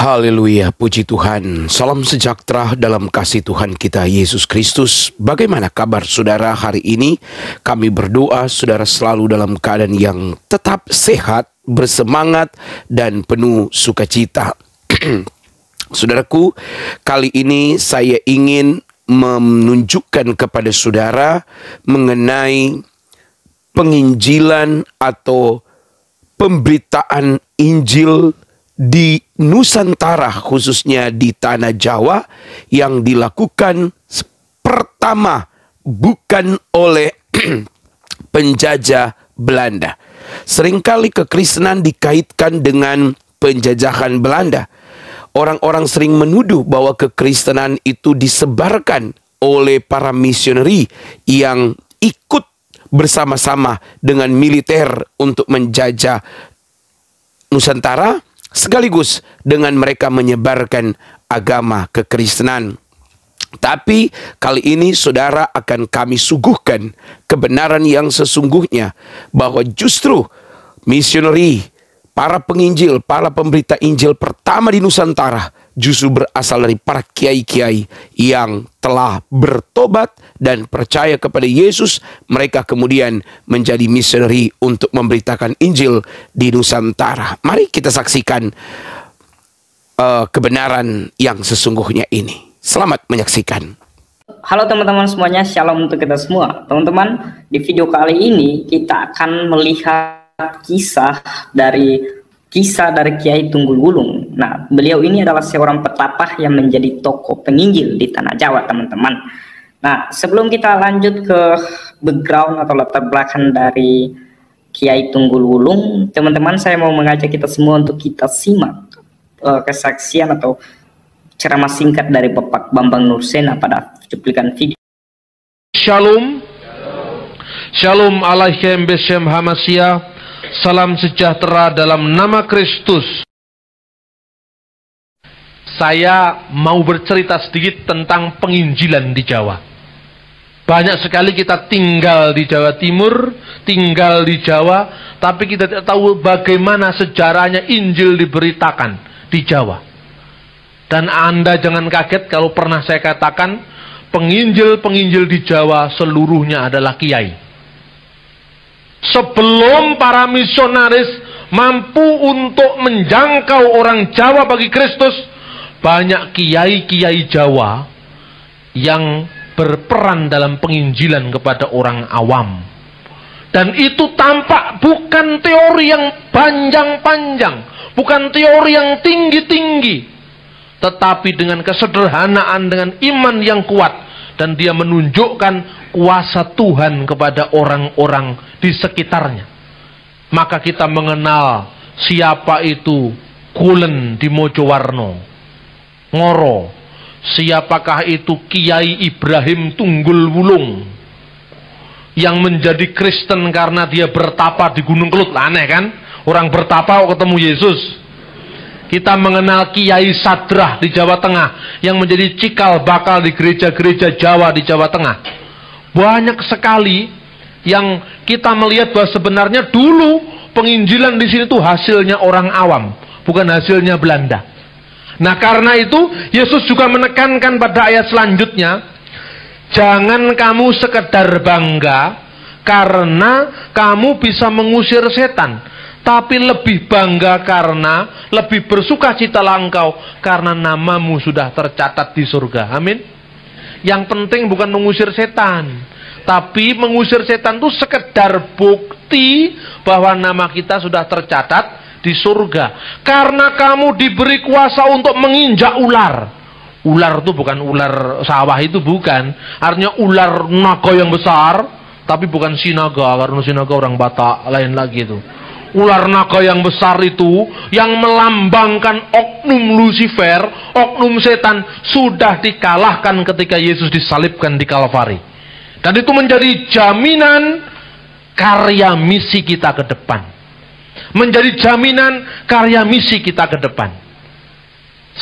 Haleluya, puji Tuhan. Salam sejahtera dalam kasih Tuhan kita Yesus Kristus. Bagaimana kabar saudara hari ini? Kami berdoa saudara selalu dalam keadaan yang tetap sehat, bersemangat, dan penuh sukacita. Saudaraku, kali ini saya ingin menunjukkan kepada saudara mengenai penginjilan atau pemberitaan Injil di Nusantara, khususnya di tanah Jawa, yang dilakukan pertama bukan oleh penjajah Belanda. Seringkali kekristenan dikaitkan dengan penjajahan Belanda. Orang-orang sering menuduh bahwa kekristenan itu disebarkan oleh para misioneri yang ikut bersama-sama dengan militer untuk menjajah Nusantara, sekaligus dengan mereka menyebarkan agama kekristenan. Tapi kali ini saudara akan kami suguhkan kebenaran yang sesungguhnya, bahwa justru misioneri, para penginjil, para pemberita Injil pertama di Nusantara justru berasal dari para kiai-kiai yang telah bertobat dan percaya kepada Yesus. Mereka kemudian menjadi misioneri untuk memberitakan Injil di Nusantara. Mari kita saksikan kebenaran yang sesungguhnya ini. Selamat menyaksikan. Halo teman-teman semuanya, shalom untuk kita semua. Teman-teman, di video kali ini kita akan melihat kisah dari Kiai Tunggul Wulung. Nah, beliau ini adalah seorang petapah yang menjadi tokoh penginjil di tanah Jawa, teman-teman. Nah, sebelum kita lanjut ke background atau latar belakang dari Kiai Tunggul Wulung, teman-teman, saya mau mengajak kita semua untuk kita simak kesaksian atau ceramah singkat dari Bapak Bambang Nursena pada cuplikan video. Shalom. Shalom alaikum beshem hamasya. Salam sejahtera dalam nama Kristus. Saya mau bercerita sedikit tentang penginjilan di Jawa. Banyak sekali kita tinggal di Jawa Timur, tinggal di Jawa, tapi kita tidak tahu bagaimana sejarahnya Injil diberitakan di Jawa. Dan Anda jangan kaget kalau pernah saya katakan penginjil-penginjil di Jawa seluruhnya adalah kiai. Sebelum para misionaris mampu untuk menjangkau orang Jawa bagi Kristus, banyak kiai-kiai Jawa yang berperan dalam penginjilan kepada orang awam. Dan itu tampak bukan teori yang panjang-panjang, bukan teori yang tinggi-tinggi, tetapi dengan kesederhanaan, dengan iman yang kuat. Dan dia menunjukkan kuasa Tuhan kepada orang-orang di sekitarnya. Maka kita mengenal siapa itu Kulen di Mojowarno, Ngoro. Siapakah itu Kiai Ibrahim Tunggul Wulung yang menjadi Kristen karena dia bertapa di Gunung Kelut. Aneh kan? Orang bertapa ketemu Yesus. Kita mengenal Kiai Sadrah di Jawa Tengah yang menjadi cikal bakal di gereja-gereja Jawa di Jawa Tengah. Banyak sekali yang kita melihat bahwa sebenarnya dulu penginjilan di sini tuh hasilnya orang awam, bukan hasilnya Belanda. Nah, karena itu Yesus juga menekankan pada ayat selanjutnya, jangan kamu sekedar bangga karena kamu bisa mengusir setan, tapi lebih bangga karena lebih bersukacitalah engkau karena namamu sudah tercatat di surga. Amin. Yang penting bukan mengusir setan, tapi mengusir setan itu sekedar bukti bahwa nama kita sudah tercatat di surga. Karena kamu diberi kuasa untuk menginjak ular. Ular itu bukan ular sawah, itu bukan. Artinya ular naga yang besar, tapi bukan sinaga, karena sinaga orang Batak, lain lagi itu. Ular naga yang besar itu, yang melambangkan oknum Lucifer, oknum setan, sudah dikalahkan ketika Yesus disalibkan di Kalvari. Dan itu menjadi jaminan karya misi kita ke depan. Menjadi jaminan karya misi kita ke depan.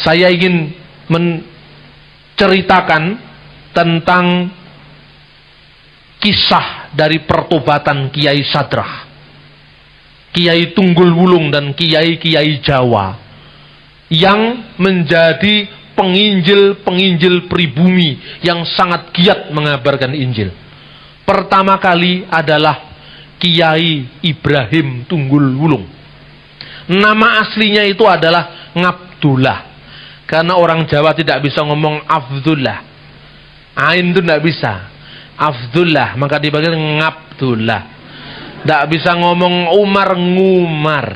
Saya ingin menceritakan tentang kisah dari pertobatan Kiai Sadrah, Kiai Tunggul Wulung, dan kiai-kiai Jawa yang menjadi penginjil-penginjil pribumi yang sangat giat mengabarkan Injil. Pertama kali adalah Kiai Ibrahim Tunggul Wulung. Nama aslinya itu adalah Ngabdullah. Karena orang Jawa tidak bisa ngomong Abdullah. Ain itu tidak bisa. Abdullah, maka dipanggil Ngabdullah. Tidak bisa ngomong Umar Ngumar.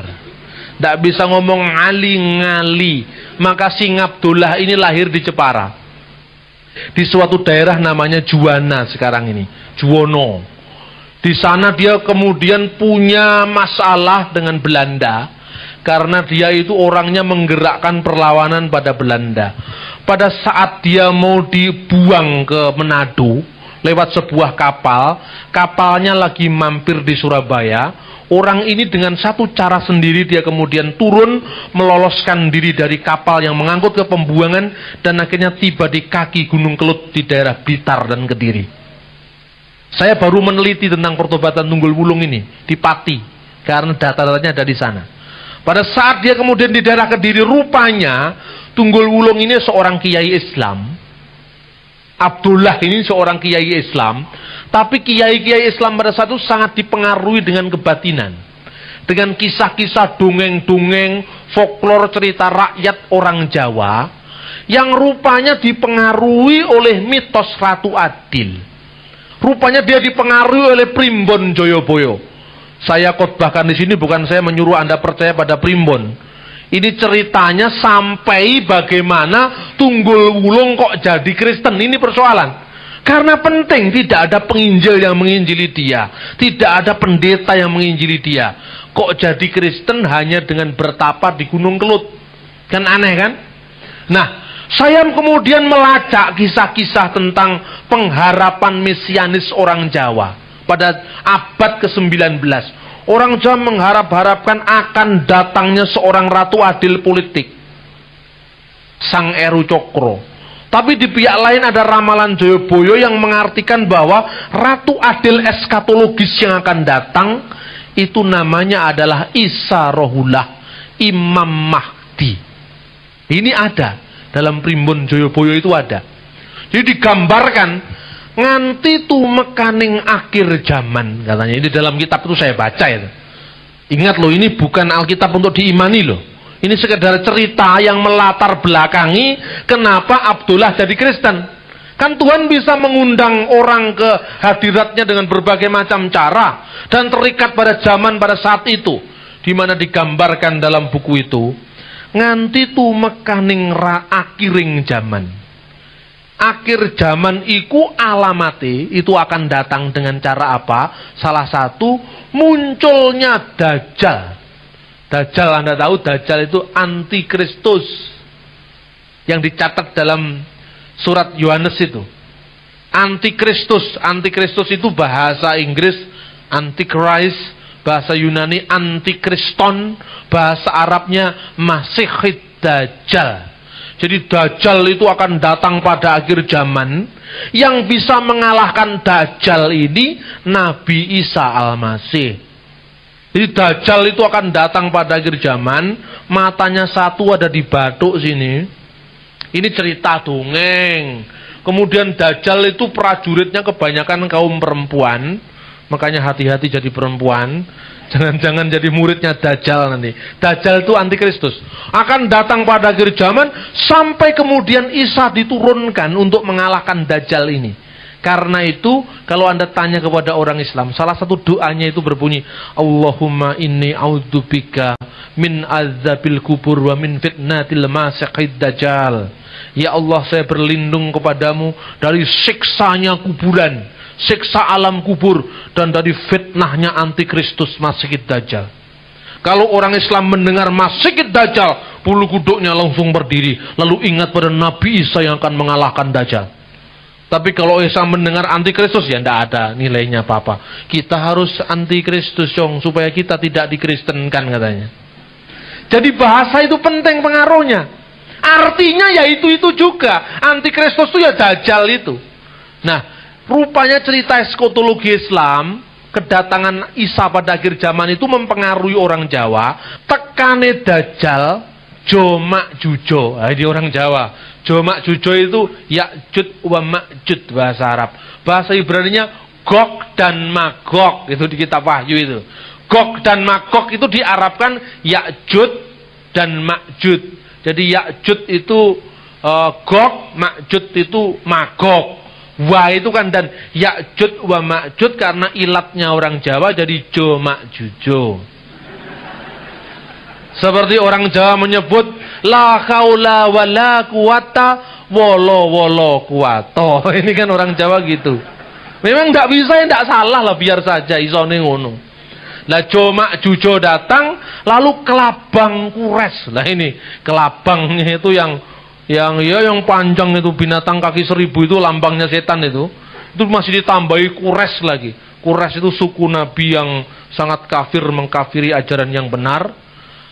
Tidak bisa ngomong Ali Ngali. Maka si Ngabdullah ini lahir di Jepara. Di suatu daerah namanya Juwana sekarang ini. Juwono. Di sana dia kemudian punya masalah dengan Belanda. Karena dia itu orangnya menggerakkan perlawanan pada Belanda. Pada saat dia mau dibuang ke Manado lewat sebuah kapal, kapalnya lagi mampir di Surabaya. Orang ini dengan satu cara sendiri dia kemudian turun, meloloskan diri dari kapal yang mengangkut ke pembuangan, dan akhirnya tiba di kaki Gunung Kelut di daerah Blitar dan Kediri. Saya baru meneliti tentang pertobatan Tunggul Wulung ini di Pati, karena data-datanya ada di sana. Pada saat dia kemudian di daerah Kediri, rupanya Tunggul Wulung ini seorang kiai Islam. Abdullah ini seorang kiai Islam, tapi kiai-kiai Islam pada saat itu sangat dipengaruhi dengan kebatinan, dengan kisah-kisah dongeng-dongeng, folklor cerita rakyat orang Jawa, yang rupanya dipengaruhi oleh mitos Ratu Adil. Rupanya dia dipengaruhi oleh Primbon Joyoboyo. Saya khotbahkan di sini bukan saya menyuruh Anda percaya pada Primbon. Ini ceritanya sampai bagaimana Tunggul Wulung kok jadi Kristen. Ini persoalan. Karena penting, tidak ada penginjil yang menginjili dia. Tidak ada pendeta yang menginjili dia. Kok jadi Kristen hanya dengan bertapa di Gunung Kelut? Kan aneh kan? Nah, saya kemudian melacak kisah-kisah tentang pengharapan mesianis orang Jawa pada abad ke-19. Orang Jawa mengharap-harapkan akan datangnya seorang Ratu Adil politik, Sang Eru Cokro. Tapi di pihak lain ada ramalan Joyoboyo yang mengartikan bahwa Ratu Adil eskatologis yang akan datang itu namanya adalah Isa Rohullah, Imam Mahdi. Ini ada dalam Primbon Joyoboyo, itu ada. Jadi digambarkan nganti tumekaning akhir zaman katanya. Ini dalam kitab itu saya baca itu. Ingat loh, ini bukan Alkitab untuk diimani loh. Ini sekedar cerita yang melatar belakangi kenapa Abdullah jadi Kristen. Kan Tuhan bisa mengundang orang ke hadiratnya dengan berbagai macam cara dan terikat pada zaman pada saat itu, di mana digambarkan dalam buku itu nganti tumekaning akhiring zaman. Akhir zaman iku alamate itu akan datang dengan cara apa? Salah satu munculnya Dajjal. Dajjal, Anda tahu Dajjal itu antikristus yang dicatat dalam surat Yohanes itu. Antikristus, antikristus itu bahasa Inggris Antichrist, bahasa Yunani Antikriston, bahasa Arabnya Masihid Dajjal. Jadi Dajjal itu akan datang pada akhir zaman. Yang bisa mengalahkan Dajjal ini Nabi Isa Al-Masih. Jadi Dajjal itu akan datang pada akhir zaman. Matanya satu ada di batuk sini. Ini cerita dongeng. Kemudian Dajjal itu prajuritnya kebanyakan kaum perempuan. Makanya hati-hati jadi perempuan. Jangan-jangan jadi muridnya Dajjal nanti. Dajjal itu antikristus. Akan datang pada akhir zaman sampai kemudian Isa diturunkan untuk mengalahkan Dajjal ini. Karena itu kalau Anda tanya kepada orang Islam, salah satu doanya itu berbunyi, Allahumma inni a'udzubika min azabil kubur wa min fitnatil masiihid dajjal. Ya Allah, saya berlindung kepadamu dari siksanya kuburan, siksa alam kubur, dan dari fitnahnya antikristus Masihid Dajjal. Kalau orang Islam mendengar Masihid Dajjal, bulu kuduknya langsung berdiri, lalu ingat pada Nabi Isa yang akan mengalahkan Dajjal. Tapi kalau Islam mendengar antikristus, ya tidak ada nilainya apa-apa. Kita harus antikristus supaya kita tidak dikristenkan katanya. Jadi bahasa itu penting pengaruhnya. Artinya ya itu juga. Antikristus itu ya Dajjal itu. Nah, rupanya cerita eskatologi Islam, kedatangan Isa pada akhir zaman itu mempengaruhi orang Jawa. Tekane Dajjal Jomak Jujo. Nah, ini orang Jawa. Jomak Jujo itu Ya'jud wa Ma'jud bahasa Arab. Bahasa Ibraninya Gog dan Magog. Itu di kitab Wahyu itu. Gog dan Magog itu diarabkan Ya'jud dan Ma'jud. Jadi Ya'jud itu Gog, Ma'jud itu Magog. Wa itu kan, dan Ya'jud wa Ma'jud karena ilatnya orang Jawa jadi Jomak Jujo. Seperti orang Jawa menyebut la haula wala quwata wolo kuwato. Ini kan orang Jawa gitu. Memang tidak bisa, tidak salah lah, biar saja isone ngono. Lah Jomak Jujo datang, lalu kelabang kures. Lah ini kelabangnya itu yang panjang itu, binatang kaki 1000 itu lambangnya setan itu masih ditambahi kures lagi. Kures itu suku nabi yang sangat kafir, mengkafiri ajaran yang benar.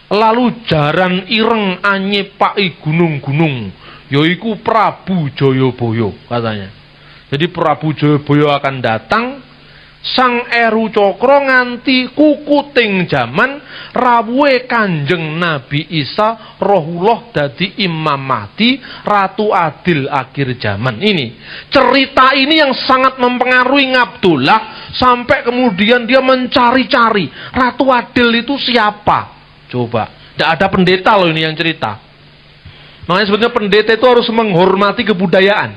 Lalu jaran ireng anyepai gunung-gunung, yaiku Prabu Jayabaya katanya. Jadi Prabu Jayabaya akan datang, sang Eru Cokro nganti kukuting jaman, rawuhe Kanjeng Nabi Isa Rohullah dadi Imam Mahdi, Ratu Adil akhir zaman. Ini cerita ini yang sangat mempengaruhi Abdullah, sampai kemudian dia mencari-cari Ratu Adil itu siapa. Coba, tidak ada pendeta loh ini yang cerita. Makanya sebetulnya pendeta itu harus menghormati kebudayaan.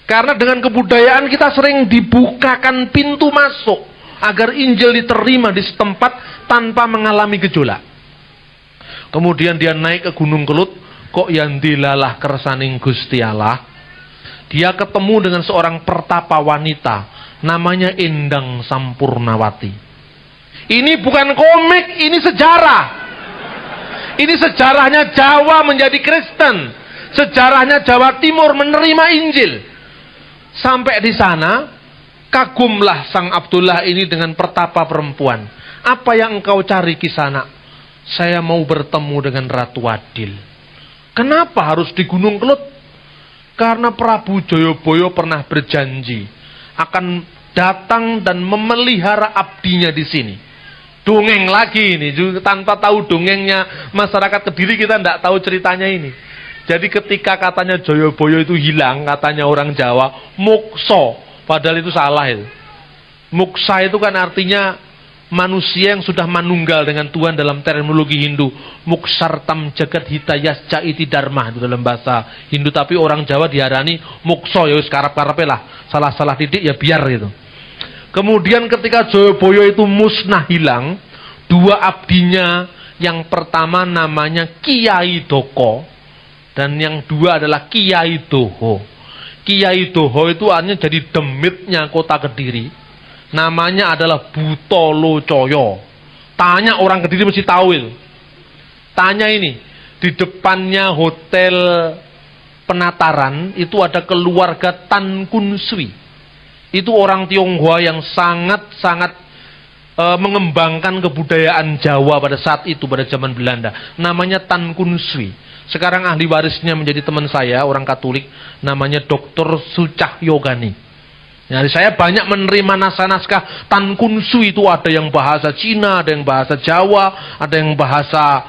Karena dengan kebudayaan kita sering dibukakan pintu masuk agar Injil diterima di setempat tanpa mengalami gejolak. Kemudian dia naik ke Gunung Kelut, kok yang dilalah kersaning Gusti Allah. Dia ketemu dengan seorang pertapa wanita, namanya Endang Sampurnawati. Ini bukan komik, ini sejarah. Ini sejarahnya Jawa menjadi Kristen. Sejarahnya Jawa Timur menerima Injil. Sampai di sana, kagumlah sang Abdullah ini dengan pertapa perempuan. Apa yang engkau cari Kisana? Saya mau bertemu dengan Ratu Adil. Kenapa harus di Gunung Kelut? Karena Prabu Jayabaya pernah berjanji akan datang dan memelihara abdinya di sini. Dongeng lagi ini, tanpa tahu dongengnya masyarakat Kediri kita tidak tahu ceritanya ini. Jadi ketika katanya Jayabaya itu hilang, katanya orang Jawa, muksa, padahal itu salah itu. Muksa itu kan artinya manusia yang sudah manunggal dengan Tuhan dalam terminologi Hindu. Muksartam jagat hitayas caiti dharma itu dalam bahasa Hindu, tapi orang Jawa diarani muksa, ya wis karep-karepe lah, salah-salah didik ya biar gitu. Kemudian ketika Jayabaya itu musnah hilang, dua abdinya, yang pertama namanya Kiai Doko, dan yang dua adalah Kiai Doho. Kiai Doho itu artinya jadi demitnya kota Kediri. Namanya adalah Butolo Coyo. Tanya orang Kediri mesti tahu itu. Tanya ini, di depannya Hotel Penataran itu ada keluarga Tan Kun Swi. Itu orang Tionghoa yang sangat-sangat mengembangkan kebudayaan Jawa pada saat itu, pada zaman Belanda. Namanya Tan Kun Swi. Sekarang ahli warisnya menjadi teman saya, orang Katolik, namanya Dr. Sucahyo Gani. Jadi saya banyak menerima naskah-naskah Tan Kun Swi itu, ada yang bahasa Cina, ada yang bahasa Jawa, ada yang bahasa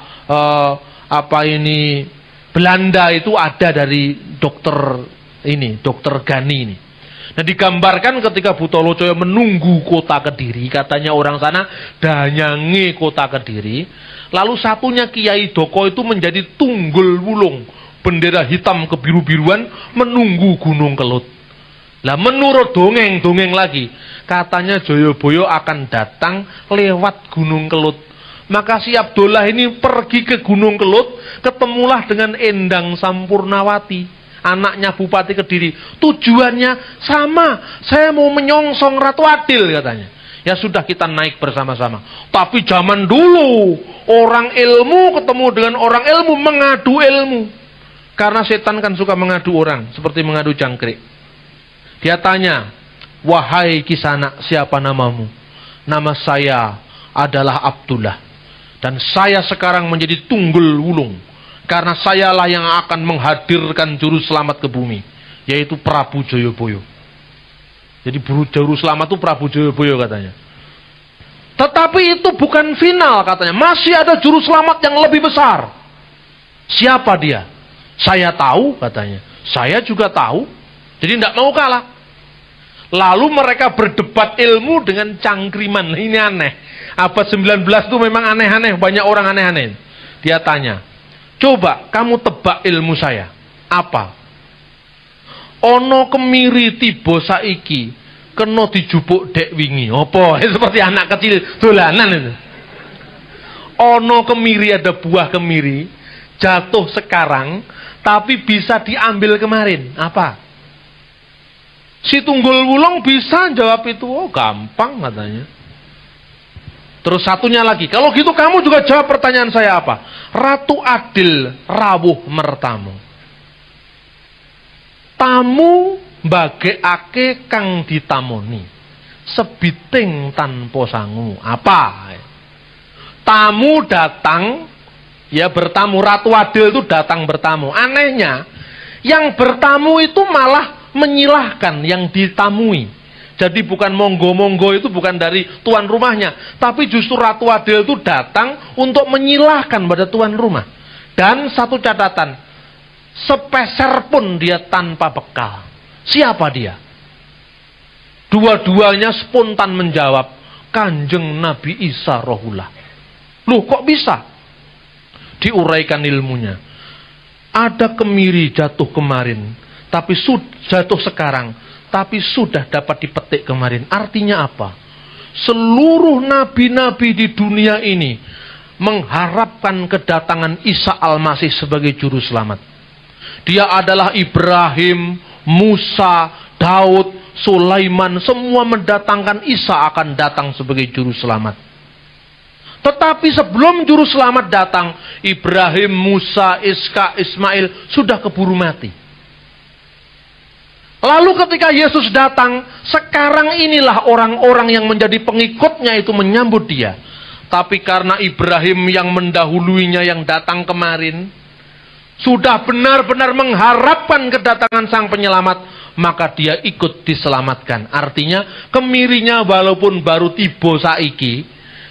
Belanda, itu ada dari Dr. Gani ini. Nah, digambarkan ketika Butolo Coyo menunggu kota Kediri, katanya orang sana danyange kota Kediri. Lalu satunya Kiai Doko itu menjadi tunggul wulung, bendera hitam kebiru-biruan, menunggu Gunung Kelut. Lah menurut dongeng lagi, katanya Jayabaya akan datang lewat Gunung Kelut. Maka si Abdullah ini pergi ke Gunung Kelut, ketemulah dengan Endang Sampurnawati, anaknya Bupati Kediri. Tujuannya sama, saya mau menyongsong Ratu Adil katanya. Ya sudah, kita naik bersama-sama. Tapi zaman dulu orang ilmu ketemu dengan orang ilmu, mengadu ilmu. Karena setan kan suka mengadu orang, seperti mengadu jangkrik. Dia tanya, wahai Kisana, siapa namamu? Nama saya adalah Abdullah, dan saya sekarang menjadi tunggul wulung, karena sayalah yang akan menghadirkan juru selamat ke bumi, yaitu Prabu Jayabaya. Jadi juru selamat itu Prabu Jayabaya katanya. Tetapi itu bukan final katanya, masih ada juru selamat yang lebih besar. Siapa dia? Saya tahu katanya. Saya juga tahu. Jadi tidak mau kalah. Lalu mereka berdebat ilmu dengan cangkriman. Ini aneh. Abad 19 itu memang aneh-aneh. Banyak orang aneh-aneh. Dia tanya, coba kamu tebak ilmu saya. Apa? Ono kemiri tiba saiki kena dijupuk dek wingi. Apa? Seperti anak kecil dolanan itu. Ono kemiri, ada buah kemiri jatuh sekarang tapi bisa diambil kemarin. Apa? Si Tunggul Wulung bisa jawab itu. Oh, gampang katanya. Terus satunya lagi, kalau gitu kamu juga jawab pertanyaan saya apa? Ratu Adil rawuh mertamu. Tamu bagekake kang ditamoni. Sebiting tanpa sangu. Apa? Tamu datang, ya bertamu. Ratu Adil itu datang bertamu. Anehnya, yang bertamu itu malah menyilahkan yang ditamui. Jadi bukan monggo-monggo, itu bukan dari tuan rumahnya, tapi justru Ratu Adil itu datang untuk menyilahkan pada tuan rumah. Dan satu catatan, sepeser pun dia tanpa bekal. Siapa dia? Dua-duanya spontan menjawab, Kanjeng Nabi Isa Rohullah. Loh, kok bisa? Diuraikan ilmunya. Ada kemiri jatuh kemarin, tapi jatuh sekarang, tapi sudah dapat dipetik kemarin. Artinya apa? Seluruh nabi-nabi di dunia ini mengharapkan kedatangan Isa Al-Masih sebagai juru selamat. Dia adalah Ibrahim, Musa, Daud, Sulaiman, semua mendatangkan Isa akan datang sebagai juru selamat. Tetapi sebelum juru selamat datang, Ibrahim, Musa, Iska, Ismail sudah keburu mati. Lalu ketika Yesus datang, sekarang inilah orang-orang yang menjadi pengikutnya itu menyambut dia. Tapi karena Ibrahim yang mendahuluinya yang datang kemarin, sudah benar-benar mengharapkan kedatangan sang penyelamat, maka dia ikut diselamatkan. Artinya kemirinya walaupun baru tiba saiki,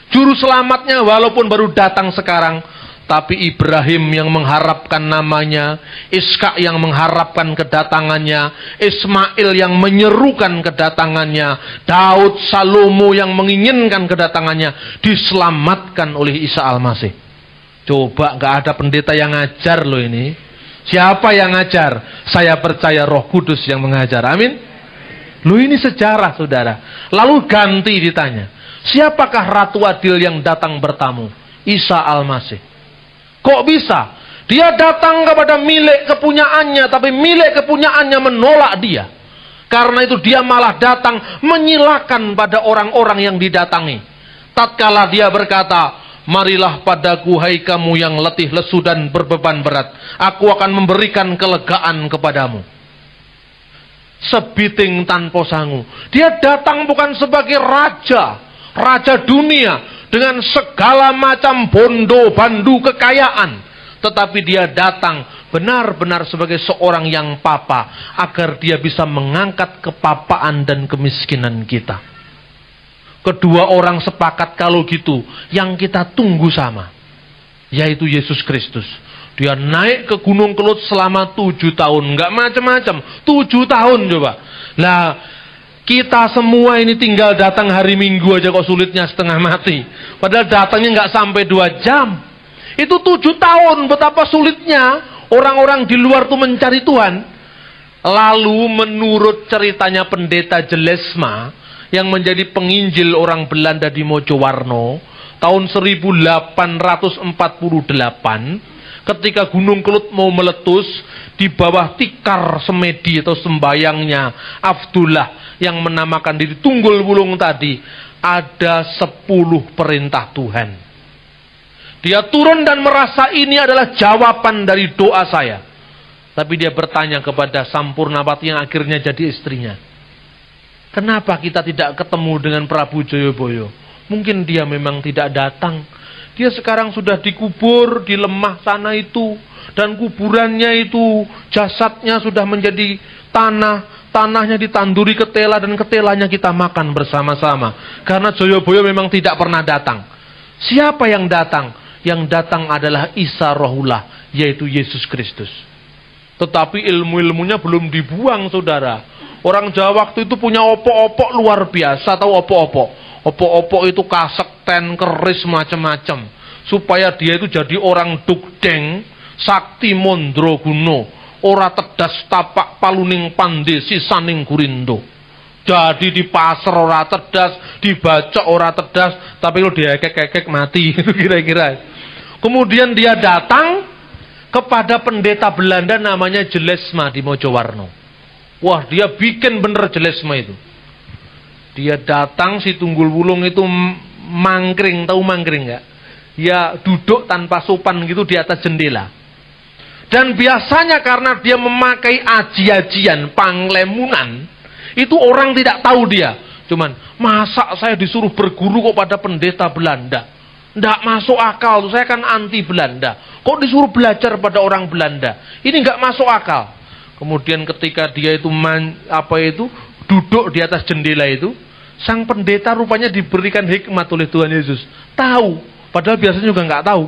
juru selamatnya walaupun baru datang sekarang, tapi Ibrahim yang mengharapkan namanya, Iska yang mengharapkan kedatangannya, Ismail yang menyerukan kedatangannya, Daud, Salomo yang menginginkan kedatangannya, diselamatkan oleh Isa Al-Masih. Coba, gak ada pendeta yang ngajar loh ini. Siapa yang ngajar? Saya percaya Roh Kudus yang mengajar. Amin. Loh, ini sejarah, saudara. Lalu ganti ditanya, siapakah Ratu Adil yang datang bertamu? Isa Al-Masih. Kok bisa? Dia datang kepada milik kepunyaannya, tapi milik kepunyaannya menolak dia. Karena itu dia malah datang menyilahkan pada orang-orang yang didatangi. Tatkala dia berkata, marilah padaku hai kamu yang letih lesu dan berbeban berat, aku akan memberikan kelegaan kepadamu. Sebiting tanpa sangu. Dia datang bukan sebagai raja, raja dunia, dengan segala macam bondo-bandu kekayaan. Tetapi dia datang benar-benar sebagai seorang yang papa, agar dia bisa mengangkat kepapaan dan kemiskinan kita. Kedua orang sepakat kalau gitu, yang kita tunggu sama, yaitu Yesus Kristus. Dia naik ke Gunung Kelut selama 7 tahun, nggak macam-macam, 7 tahun coba. Lah, kita semua ini tinggal datang hari Minggu aja kok sulitnya setengah mati. Padahal datangnya nggak sampai 2 jam. Itu 7 tahun, betapa sulitnya orang-orang di luar tuh mencari Tuhan. Lalu menurut ceritanya pendeta Jelesma, yang menjadi penginjil orang Belanda di Mojowarno, tahun 1848, ketika Gunung Kelut mau meletus, di bawah tikar semedi atau sembayangnya Abdullah yang menamakan diri Tunggul Wulung tadi, ada 10 perintah Tuhan. Dia turun dan merasa ini adalah jawaban dari doa saya. Tapi dia bertanya kepada Sampurnawati yang akhirnya jadi istrinya, kenapa kita tidak ketemu dengan Prabu Joyoboyo? Mungkin dia memang tidak datang. Dia sekarang sudah dikubur di lemah sana itu, dan kuburannya itu jasadnya sudah menjadi tanah, tanahnya ditanduri ketela, dan ketelanya kita makan bersama-sama. Karena Joyoboyo memang tidak pernah datang. Siapa yang datang? Yang datang adalah Isa Rohullah yaitu Yesus Kristus. Tetapi ilmu-ilmunya belum dibuang, saudara. Orang Jawa waktu itu punya opok-opok luar biasa. Tahu opok-opok? Opok-opok itu kasekten, keris, macam-macam. Supaya dia itu jadi orang dugdeng, sakti mondroguno, ora tedas tapak paluning pande sisaning gurindo. Jadi di pasar ora tedas, dibaca ora tedas, tapi kalau dia kekek mati, itu kira-kira. Kemudian dia datang kepada pendeta Belanda namanya Jelesma di Mojowarno. Wah, dia bikin bener Jelesma itu. Dia datang, si Tunggul Wulung itu mangkring, tahu mangkring nggak? Ya duduk tanpa sopan gitu di atas jendela. Dan biasanya karena dia memakai aji-ajian panglemunan, itu orang tidak tahu dia. Cuman, masa saya disuruh berguru kok pada pendeta Belanda? Nggak masuk akal, saya kan anti Belanda. Kok disuruh belajar pada orang Belanda? Ini nggak masuk akal. Kemudian ketika dia itu duduk di atas jendela itu, sang pendeta rupanya diberikan hikmat oleh Tuhan Yesus. Tahu, padahal biasanya juga nggak tahu.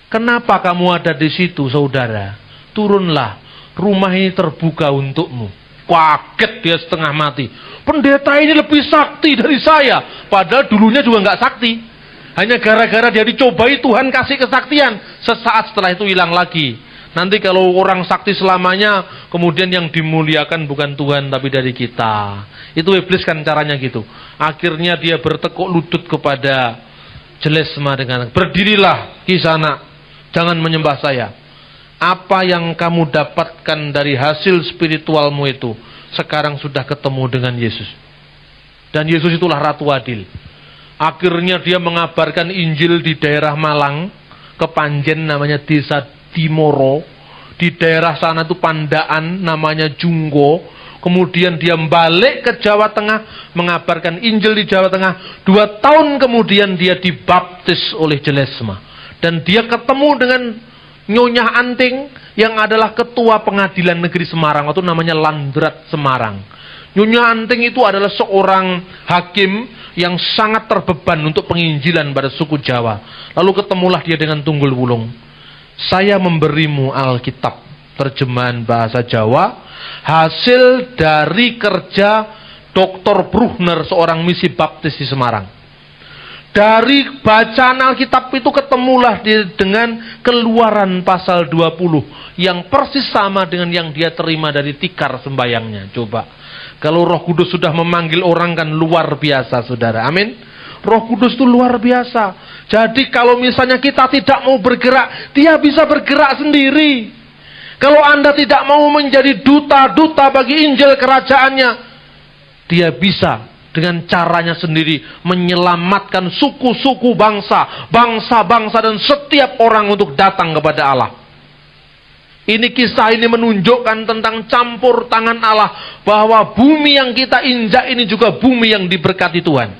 Kenapa kamu ada di situ, saudara? Turunlah, rumah ini terbuka untukmu. Kaget dia setengah mati. Pendeta ini lebih sakti dari saya. Padahal dulunya juga nggak sakti. Hanya gara-gara dia dicobai, Tuhan kasih kesaktian. Sesaat setelah itu hilang lagi. Nanti kalau orang sakti selamanya, kemudian yang dimuliakan bukan Tuhan tapi dari kita. Itu iblis kan caranya gitu. Akhirnya dia bertekuk lutut kepada Jelesma dengan, berdirilah Kisana, jangan menyembah saya. Apa yang kamu dapatkan dari hasil spiritualmu itu sekarang sudah ketemu dengan Yesus. Dan Yesus itulah Ratu Adil. Akhirnya dia mengabarkan Injil di daerah Malang, ke Panjen namanya Desa Dimoro. Di daerah sana itu Pandaan namanya Junggo. Kemudian dia balik ke Jawa Tengah, mengabarkan Injil di Jawa Tengah. 2 tahun kemudian dia dibaptis oleh Jelesma. Dan dia ketemu dengan Nyonya Anting yang adalah ketua pengadilan negeri Semarang, atau namanya Landrat Semarang. Nyonya Anting itu adalah seorang hakim yang sangat terbeban untuk penginjilan pada suku Jawa. Lalu ketemulah dia dengan Tunggul Wulung. Saya memberimu Alkitab, terjemahan bahasa Jawa, hasil dari kerja Dr. Bruhner, seorang misi baptis di Semarang. Dari bacaan Alkitab itu ketemulah dengan Keluaran pasal 20 yang persis sama dengan yang dia terima dari tikar sembayangnya. Coba, kalau Roh Kudus sudah memanggil orang kan luar biasa, saudara. Amin. Roh Kudus itu luar biasa. Jadi kalau misalnya kita tidak mau bergerak, dia bisa bergerak sendiri. Kalau Anda tidak mau menjadi duta-duta bagi Injil kerajaannya, dia bisa dengan caranya sendiri menyelamatkan suku-suku bangsa, bangsa-bangsa dan setiap orang untuk datang kepada Allah. Ini kisah ini menunjukkan tentang campur tangan Allah, bahwa bumi yang kita injak ini juga bumi yang diberkati Tuhan.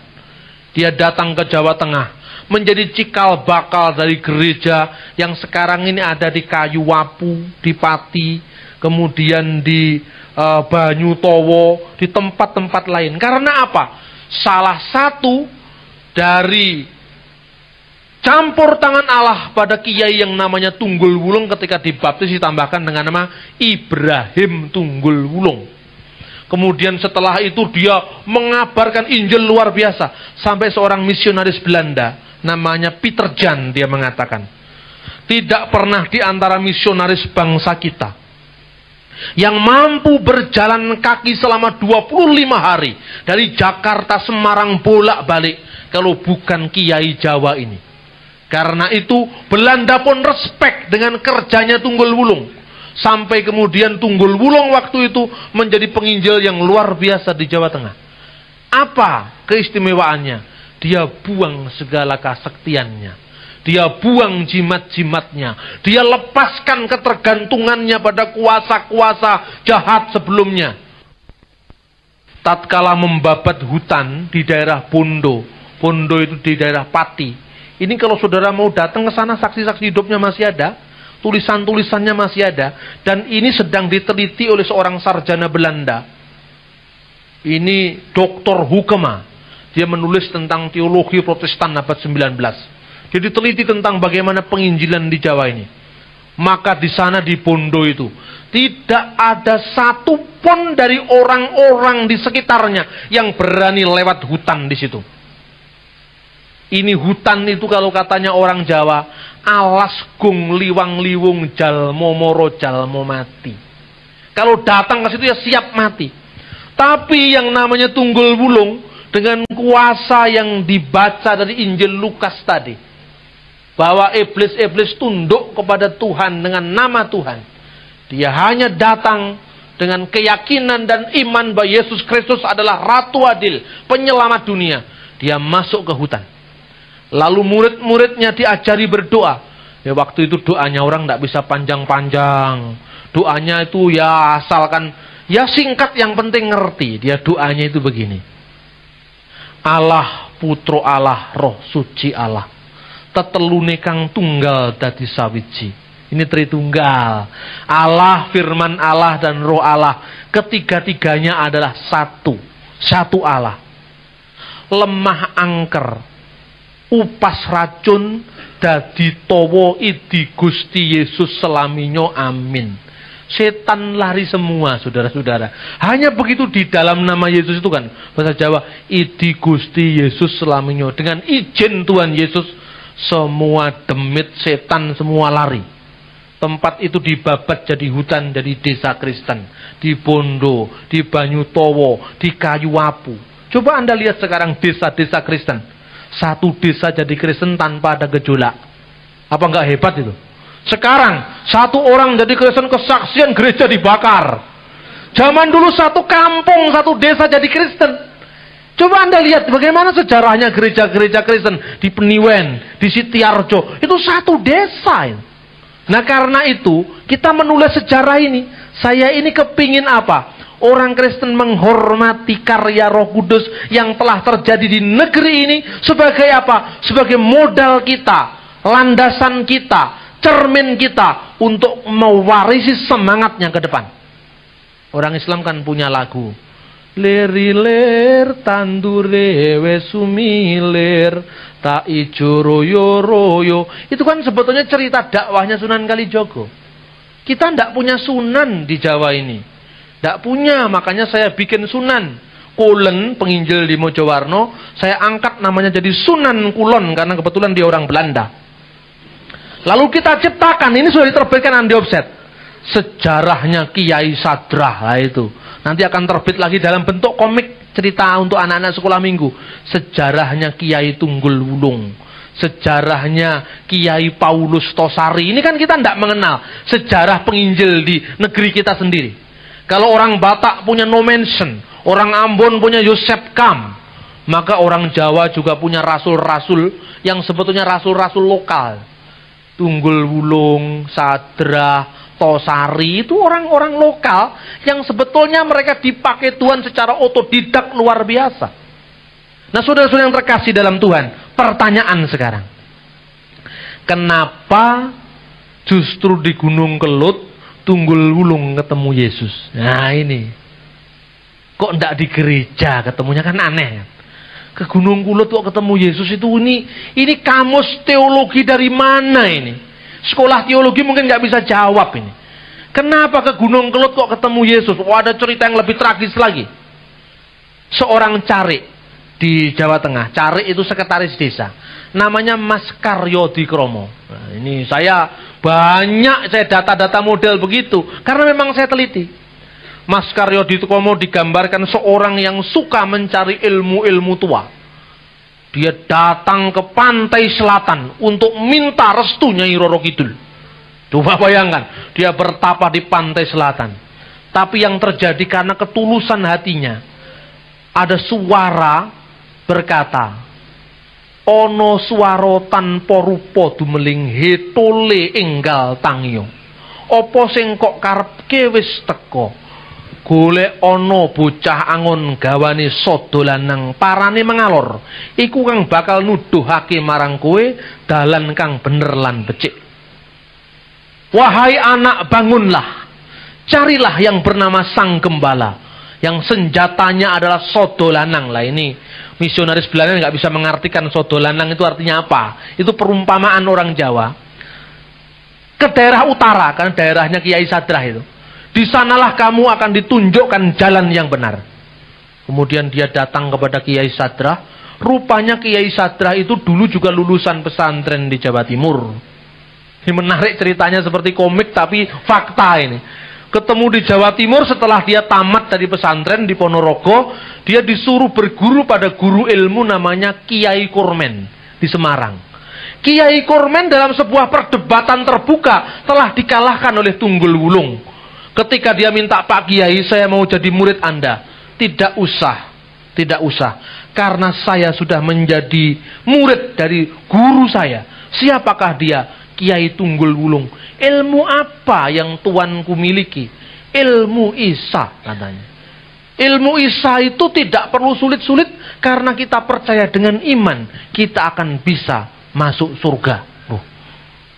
Dia datang ke Jawa Tengah, menjadi cikal bakal dari gereja yang sekarang ini ada di Kayuwapu, di Pati, kemudian di Banyutowo, di tempat-tempat lain. Karena apa? Salah satu dari campur tangan Allah pada kiai yang namanya Tunggul Wulung ketika dibaptis ditambahkan dengan nama Ibrahim Tunggul Wulung. Kemudian setelah itu dia mengabarkan Injil luar biasa. Sampai seorang misionaris Belanda namanya Peter Jan, dia mengatakan, tidak pernah di antara misionaris bangsa kita yang mampu berjalan kaki selama 25 hari dari Jakarta Semarang bolak-balik kalau bukan kiai Jawa ini. Karena itu Belanda pun respek dengan kerjanya Tunggul Wulung. Sampai kemudian Tunggul Wulung waktu itu menjadi penginjil yang luar biasa di Jawa Tengah. Apa keistimewaannya? Dia buang segala kesaktiannya. Dia buang jimat-jimatnya. Dia lepaskan ketergantungannya pada kuasa-kuasa jahat sebelumnya. Tatkala membabat hutan di daerah Pondo. Pondo itu di daerah Pati. Ini kalau saudara mau datang ke sana, saksi-saksi hidupnya masih ada. Tulisan-tulisannya masih ada. Dan ini sedang diteliti oleh seorang sarjana Belanda. Ini Dr. Hoekema. Dia menulis tentang teologi Protestan abad 19. Jadi teliti tentang bagaimana penginjilan di Jawa ini. Maka di sana di Bondo itu tidak ada satupun dari orang-orang di sekitarnya yang berani lewat hutan di situ. Ini hutan itu kalau katanya orang Jawa, alas gung liwang liwung jalmo moro jalmo mati. Kalau datang ke situ ya siap mati. Tapi yang namanya Tunggul Wulung dengan kuasa yang dibaca dari Injil Lukas tadi, bahwa iblis-iblis tunduk kepada Tuhan dengan nama Tuhan. Dia hanya datang dengan keyakinan dan iman bahwa Yesus Kristus adalah Ratu Adil, penyelamat dunia. Dia masuk ke hutan. Lalu murid-muridnya diajari berdoa. Ya waktu itu doanya orang tidak bisa panjang-panjang. Doanya itu ya asalkan, ya singkat yang penting ngerti. Dia doanya itu begini. Allah, Putro Allah, Roh Suci Allah. Tetelune kang tunggal dadi sawiji. Ini Tritunggal. Allah, firman Allah, dan Roh Allah. Ketiga-tiganya adalah satu. Satu Allah. Lemah angker. Upas racun dadi towo idi Gusti Yesus selaminyo, amin. Setan lari semua, saudara-saudara. Hanya begitu di dalam nama Yesus itu kan, bahasa Jawa, idi Gusti Yesus selaminyo. Dengan izin Tuhan Yesus, semua demit setan semua lari. Tempat itu dibabat jadi hutan, jadi desa Kristen. Di Bondo, di Banyutowo, di Kayuwapu. Coba Anda lihat sekarang desa-desa Kristen. Satu desa jadi Kristen tanpa ada gejolak. Apa enggak hebat itu? Sekarang satu orang jadi Kristen, kesaksian gereja dibakar. Zaman dulu satu kampung, satu desa jadi Kristen. Coba Anda lihat bagaimana sejarahnya gereja-gereja Kristen di Peniwen, di Sitiarjo. Itu satu desa. Nah karena itu kita menulis sejarah ini. Saya ini kepingin apa? Orang Kristen menghormati karya Roh Kudus yang telah terjadi di negeri ini sebagai apa? Sebagai modal kita, landasan kita, cermin kita untuk mewarisi semangatnya ke depan. Orang Islam kan punya lagu. Lir tandure wes sumilir tak ijo royo royo. Itu kan sebetulnya cerita dakwahnya Sunan Kalijogo. Kita tidak punya sunan di Jawa ini. Tidak punya, makanya saya bikin Sunan Kulen, penginjil di Mojowarno. Saya angkat namanya jadi Sunan Kulon karena kebetulan dia orang Belanda. Lalu kita ciptakan, ini sudah diterbitkan Andi Offset, sejarahnya Kiai Sadrah. Nah itu nanti akan terbit lagi dalam bentuk komik cerita untuk anak-anak sekolah minggu. Sejarahnya Kiai Tunggul Wulung, sejarahnya Kiai Paulus Tosari. Ini kan kita tidak mengenal sejarah penginjil di negeri kita sendiri. Kalau orang Batak punya Nomensen, orang Ambon punya Yosep Kam, maka orang Jawa juga punya rasul-rasul yang sebetulnya rasul-rasul lokal. Tunggul Wulung, Sadrah, Tosari itu orang-orang lokal yang sebetulnya mereka dipakai Tuhan secara otodidak luar biasa. Nah saudara-saudara yang terkasih dalam Tuhan, pertanyaan sekarang. Kenapa justru di Gunung Kelut Tunggul Wulung ketemu Yesus? Nah ini kok ndak di gereja ketemunya, kan aneh. Ke Gunung Kelut kok ketemu Yesus itu, ini kamus teologi dari mana ini? Sekolah teologi mungkin nggak bisa jawab ini. Kenapa ke Gunung Kelut kok ketemu Yesus? Oh ada cerita yang lebih tragis lagi. Seorang carik di Jawa Tengah, carik itu sekretaris desa, namanya Mas Karyo Dikromo. Nah, ini saya data-data model begitu karena memang saya teliti. Mas Karyo Dikromo digambarkan seorang yang suka mencari ilmu-ilmu tua. Dia datang ke pantai selatan untuk minta restu Nyai Roro Kidul. Coba bayangkan, dia bertapa di pantai selatan. Tapi yang terjadi karena ketulusan hatinya, ada suara berkata, ono swaro tanpa rupa dumeling hetole enggal tangyo. Apa sing kok karepke wis teko. Golek ono bocah angon gawane sada lanang parane mengalor. Iku kang bakal nuduhake marang kowe dalan kang bener lan becik. Wahai anak, bangunlah. Carilah yang bernama Sang Gembala, yang senjatanya adalah sada lanang. Lah ini misionaris Belanda nggak bisa mengartikan sada lanang itu artinya apa. Itu perumpamaan orang Jawa. Ke ke daerah utara, karena daerahnya Kiai Sadrah itu. Di sanalah kamu akan ditunjukkan jalan yang benar. Kemudian dia datang kepada Kiai Sadrah. Rupanya Kiai Sadrah itu dulu juga lulusan pesantren di Jawa Timur. Ini menarik ceritanya, seperti komik tapi fakta ini. Ketemu di Jawa Timur setelah dia tamat dari pesantren di Ponorogo, dia disuruh berguru pada guru ilmu namanya Kiai Kurmen di Semarang. Kiai Kurmen dalam sebuah perdebatan terbuka telah dikalahkan oleh Tunggul Wulung. Ketika dia minta, Pak Kiai, saya mau jadi murid Anda. Tidak usah, tidak usah. Karena saya sudah menjadi murid dari guru saya. Siapakah dia? Kiai Tunggul Wulung. Ilmu apa yang tuanku miliki? Ilmu Isa, katanya. Ilmu Isa itu tidak perlu sulit-sulit, karena kita percaya dengan iman, kita akan bisa masuk surga.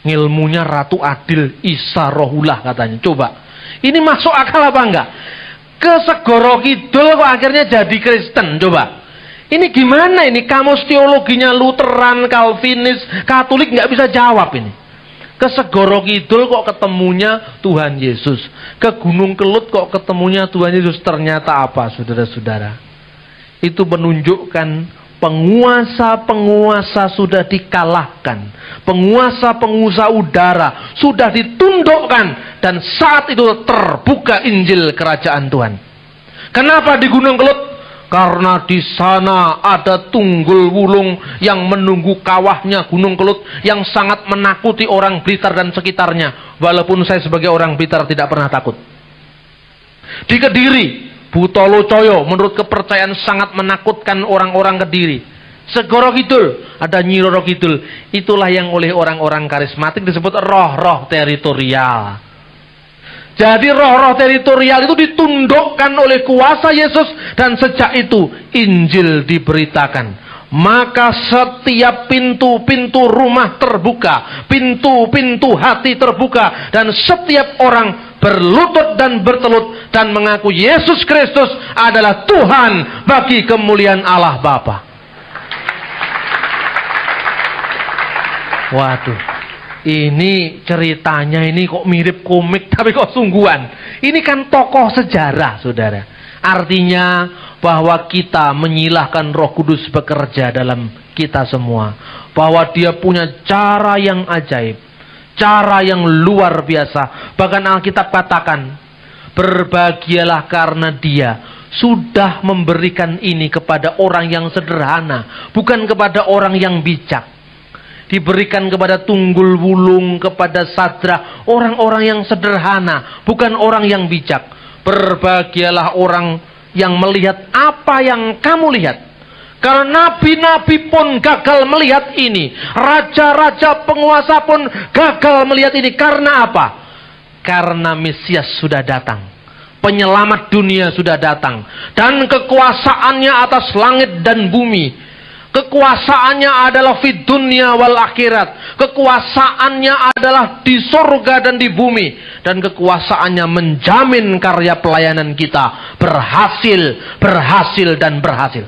Ilmunya Ratu Adil Isa Rohullah, katanya. Coba. Ini masuk akal apa enggak? Ke Segoro Kidul kok akhirnya jadi Kristen, coba. Ini gimana ini? Kamus teologinya Lutheran, Calvinis, Katolik nggak bisa jawab ini. Ke Segoro Kidul kok ketemunya Tuhan Yesus. Ke Gunung Kelut kok ketemunya Tuhan Yesus. Ternyata apa, saudara-saudara? Itu menunjukkan penguasa-penguasa sudah dikalahkan. Penguasa-penguasa udara sudah ditundukkan. Dan saat itu terbuka Injil Kerajaan Tuhan. Kenapa di Gunung Kelut? Karena di sana ada Tunggul Wulung yang menunggu kawahnya Gunung Kelut, yang sangat menakuti orang Blitar dan sekitarnya. Walaupun saya sebagai orang Blitar tidak pernah takut. Di Kediri, Butolo Coyo menurut kepercayaan sangat menakutkan orang-orang Kediri. Segoro Kidul ada Nyi Roro Kidul. Itulah yang oleh orang-orang karismatik disebut roh-roh teritorial. Jadi roh-roh teritorial itu ditundukkan oleh kuasa Yesus, dan sejak itu Injil diberitakan. Maka setiap pintu-pintu rumah terbuka, pintu-pintu hati terbuka, dan setiap orang berlutut dan bertelut dan mengaku Yesus Kristus adalah Tuhan bagi kemuliaan Allah Bapa. Waduh, ini ceritanya ini kok mirip komik tapi kok sungguhan. Ini kan tokoh sejarah, saudara. Artinya bahwa kita menyilahkan Roh Kudus bekerja dalam kita semua. Bahwa dia punya cara yang ajaib, cara yang luar biasa. Bahkan Alkitab katakan, berbahagialah karena dia sudah memberikan ini kepada orang yang sederhana, bukan kepada orang yang bijak. Diberikan kepada Tunggul Wulung, kepada Sadrah, orang-orang yang sederhana, bukan orang yang bijak. Berbahagialah orang yang melihat apa yang kamu lihat. Karena nabi-nabi pun gagal melihat ini. Raja-raja penguasa pun gagal melihat ini. Karena apa? Karena Mesias sudah datang. Penyelamat dunia sudah datang. Dan kekuasaannya atas langit dan bumi. Kekuasaannya adalah fid dunya wal akhirat. Kekuasaannya adalah di surga dan di bumi. Dan kekuasaannya menjamin karya pelayanan kita berhasil dan berhasil.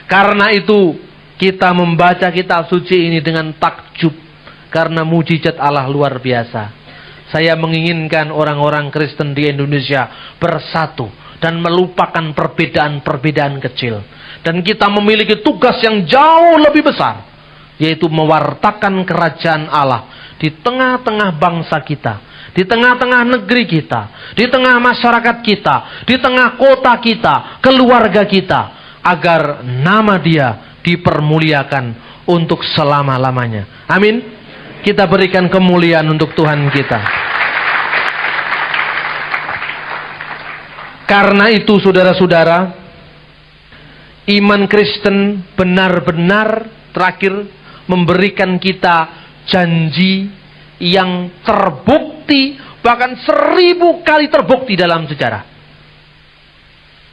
Karena itu kita membaca kitab suci ini dengan takjub. Karena mujizat Allah luar biasa. Saya menginginkan orang-orang Kristen di Indonesia bersatu dan melupakan perbedaan-perbedaan kecil. Dan kita memiliki tugas yang jauh lebih besar, yaitu mewartakan kerajaan Allah di tengah-tengah bangsa kita, di tengah-tengah negeri kita, di tengah masyarakat kita, di tengah kota kita, keluarga kita, agar nama Dia dipermuliakan untuk selama-lamanya. Amin. Kita berikan kemuliaan untuk Tuhan kita. Karena itu, saudara-saudara, iman Kristen benar-benar terakhir memberikan kita janji yang terbukti, bahkan 1000 kali terbukti dalam sejarah.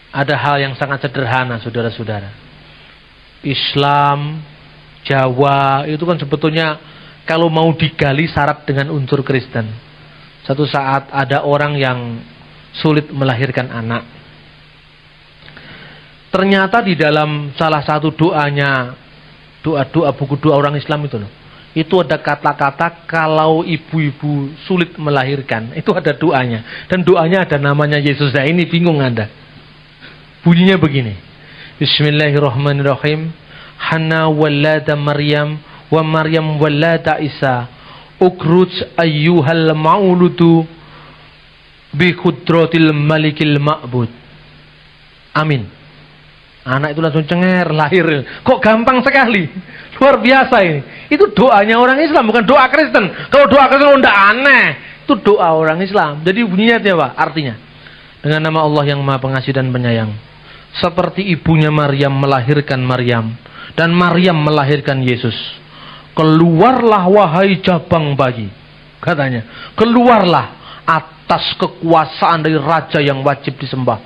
Ada hal yang sangat sederhana, saudara-saudara. Islam, Jawa, itu kan sebetulnya kalau mau digali syarat dengan unsur Kristen. Satu saat ada orang yang sulit melahirkan anak. Ternyata di dalam salah satu doanya, doa-doa buku doa orang Islam itu loh, itu ada kata-kata kalau ibu-ibu sulit melahirkan, itu ada doanya. Dan doanya ada namanya Yesus. Nah ini bingung Anda. Bunyinya begini. Bismillahirrahmanirrahim. Hana walada Maryam wa Maryam walada Isa. Ukruj ayyuhal mauludu bi kudratil malikil ma'bud. Amin. Anak itu langsung cenger, lahir. Kok gampang sekali. Luar biasa ini. Itu doanya orang Islam, bukan doa Kristen. Kalau doa Kristen udah aneh. Itu doa orang Islam. Jadi bunyinya apa? Artinya, dengan nama Allah yang Maha Pengasih dan Penyayang. Seperti ibunya Maryam melahirkan Maryam. Dan Maryam melahirkan Yesus. Keluarlah wahai jabang bayi. Katanya. Keluarlah atas kekuasaan dari raja yang wajib disembah.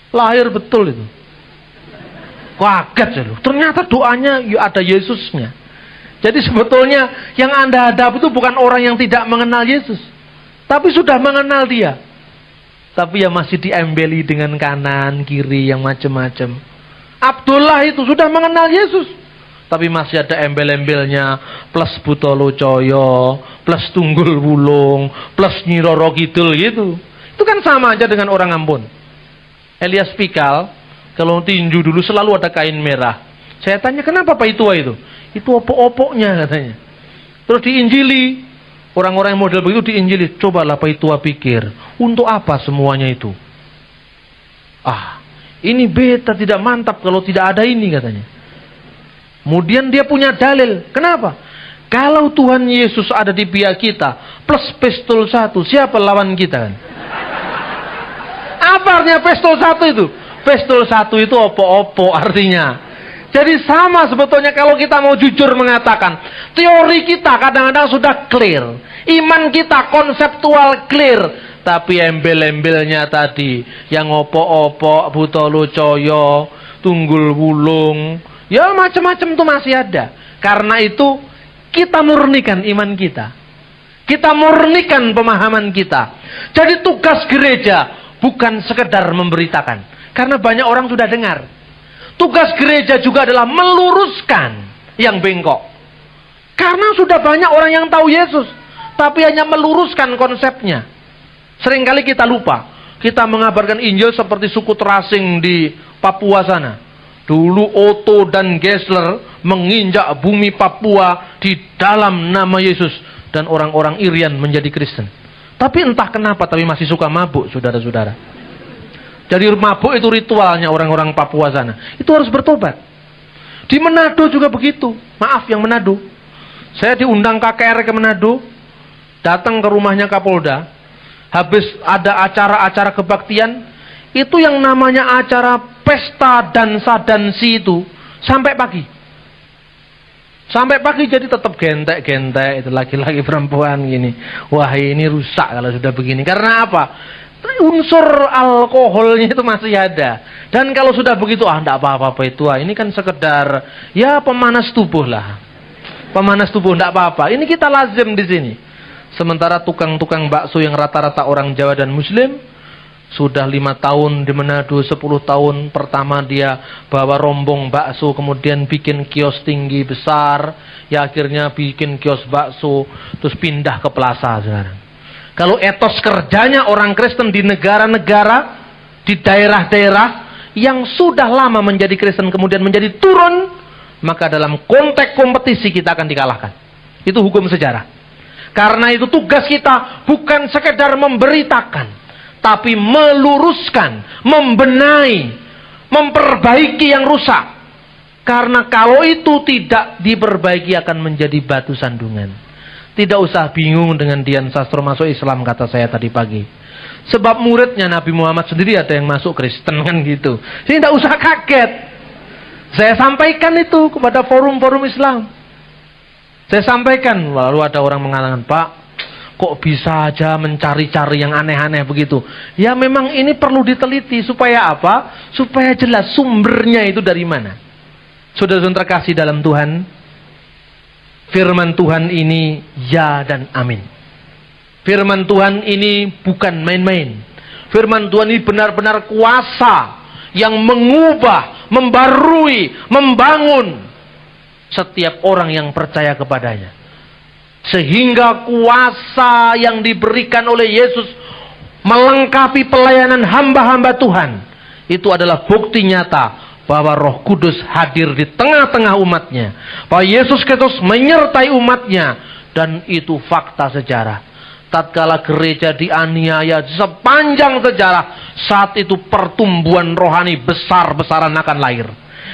Lahir betul itu. Kaget ya loh. Ternyata doanya ya ada Yesusnya. Jadi sebetulnya yang Anda hadap itu bukan orang yang tidak mengenal Yesus. Tapi sudah mengenal dia. Tapi ya masih diembeli dengan kanan, kiri, yang macam-macam. Abdullah itu sudah mengenal Yesus. Tapi masih ada embel-embelnya. Plus Butolo Coyo, plus Tunggul Wulung, plus Nyi Roro Kidul gitu. Itu kan sama aja dengan orang Ambon. Elias Pikal, kalau tinju dulu selalu ada kain merah. Saya tanya, kenapa Pak Itua itu? Itu opok-opoknya katanya. Terus diinjili. Orang-orang yang model begitu diinjili. Cobalah Pak Itua pikir, untuk apa semuanya itu? Ini beta tidak mantap kalau tidak ada ini katanya. Kemudian dia punya dalil. Kenapa? Kalau Tuhan Yesus ada di pihak kita, plus pistol 1, siapa lawan kita kan? Apa artinya pistol 1 itu? Pistol 1 itu opo-opo artinya. Jadi sama sebetulnya kalau kita mau jujur mengatakan, teori kita kadang-kadang sudah clear, iman kita konseptual clear, tapi embel-embelnya tadi yang opo-opo, Butolo Coyo, Tunggul Wulung, ya macam-macam itu masih ada. Karena itu kita murnikan iman kita, kita murnikan pemahaman kita. Jadi tugas gereja bukan sekedar memberitakan, karena banyak orang sudah dengar. Tugas gereja juga adalah meluruskan yang bengkok. Karena sudah banyak orang yang tahu Yesus, tapi hanya meluruskan konsepnya. Seringkali kita lupa. Kita mengabarkan Injil seperti suku terasing di Papua sana. Dulu Otto dan Gessler menginjak bumi Papua di dalam nama Yesus. Dan orang-orang Irian menjadi Kristen. Tapi entah kenapa, tapi masih suka mabuk, saudara-saudara. Jadi mabuk itu ritualnya orang-orang Papua sana. Itu harus bertobat. Di Manado juga begitu. Maaf yang Manado. Saya diundang KKR ke Manado. Datang ke rumahnya Kapolda. Habis ada acara-acara kebaktian. Itu yang namanya acara pesta dansa-dansi itu. Sampai pagi. Sampai pagi jadi tetap gentek-gentek. Itu laki-laki perempuan gini. Wah ini rusak kalau sudah begini. Karena apa? Unsur alkoholnya itu masih ada. Dan kalau sudah begitu, enggak apa-apa itu. Ini kan sekedar ya pemanas tubuh lah. Pemanas tubuh enggak apa-apa. Ini kita lazim di sini. Sementara tukang-tukang bakso yang rata-rata orang Jawa dan Muslim sudah 5 tahun di Manado, 10 tahun pertama dia bawa rombong bakso, kemudian bikin kios tinggi besar, ya akhirnya bikin kios bakso, terus pindah ke plaza sekarang. Kalau etos kerjanya orang Kristen di negara-negara, di daerah-daerah yang sudah lama menjadi Kristen kemudian menjadi turun, maka dalam konteks kompetisi kita akan dikalahkan. Itu hukum sejarah. Karena itu tugas kita bukan sekedar memberitakan, tapi meluruskan, membenahi, memperbaiki yang rusak. Karena kalau itu tidak diperbaiki akan menjadi batu sandungan. Tidak usah bingung dengan Dian Sastro masuk Islam, kata saya tadi pagi. Sebab muridnya Nabi Muhammad sendiri ada yang masuk Kristen kan gitu. Jadi tidak usah kaget. Saya sampaikan itu kepada forum-forum Islam. Saya sampaikan, lalu ada orang mengatakan, Pak, kok bisa aja mencari-cari yang aneh-aneh begitu? Ya memang ini perlu diteliti. Supaya apa? Supaya jelas sumbernya itu dari mana. Saudara-saudara terkasih dalam Tuhan, firman Tuhan ini ya dan amin. Firman Tuhan ini bukan main-main. Firman Tuhan ini benar-benar kuasa yang mengubah, membarui, membangun setiap orang yang percaya kepadanya. Sehingga kuasa yang diberikan oleh Yesus melengkapi pelayanan hamba-hamba Tuhan. Itu adalah bukti nyata bahwa Roh Kudus hadir di tengah-tengah umatnya, bahwa Yesus Kristus menyertai umatnya, dan itu fakta sejarah. Tatkala gereja dianiaya sepanjang sejarah, saat itu pertumbuhan rohani besar-besaran akan lahir.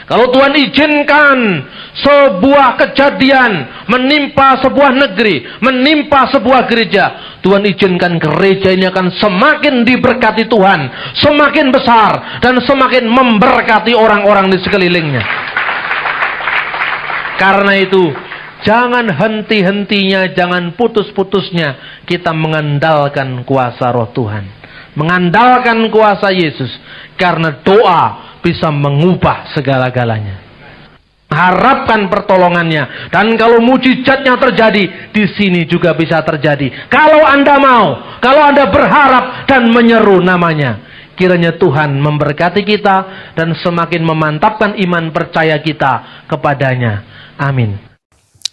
Kalau Tuhan izinkan sebuah kejadian menimpa sebuah negeri, menimpa sebuah gereja, Tuhan izinkan gereja ini akan semakin diberkati Tuhan, semakin besar, dan semakin memberkati orang-orang di sekelilingnya. Karena itu, jangan henti-hentinya, jangan putus-putusnya kita mengandalkan kuasa Roh Tuhan, mengandalkan kuasa Yesus, karena doa bisa mengubah segala-galanya. Harapkan pertolongannya, dan kalau mujizatnya terjadi, di sini juga bisa terjadi. Kalau Anda mau, kalau Anda berharap dan menyeru namanya, kiranya Tuhan memberkati kita dan semakin memantapkan iman percaya kita kepadanya. Amin.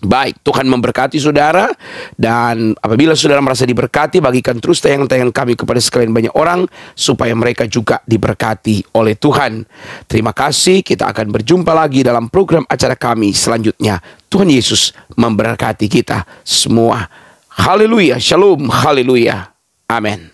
Baik, Tuhan memberkati saudara. Dan apabila saudara merasa diberkati, bagikan terus tayangan-tayangan kami kepada sekalian banyak orang, supaya mereka juga diberkati oleh Tuhan. Terima kasih, kita akan berjumpa lagi dalam program acara kami selanjutnya. Tuhan Yesus memberkati kita semua. Haleluya, shalom, haleluya, amin.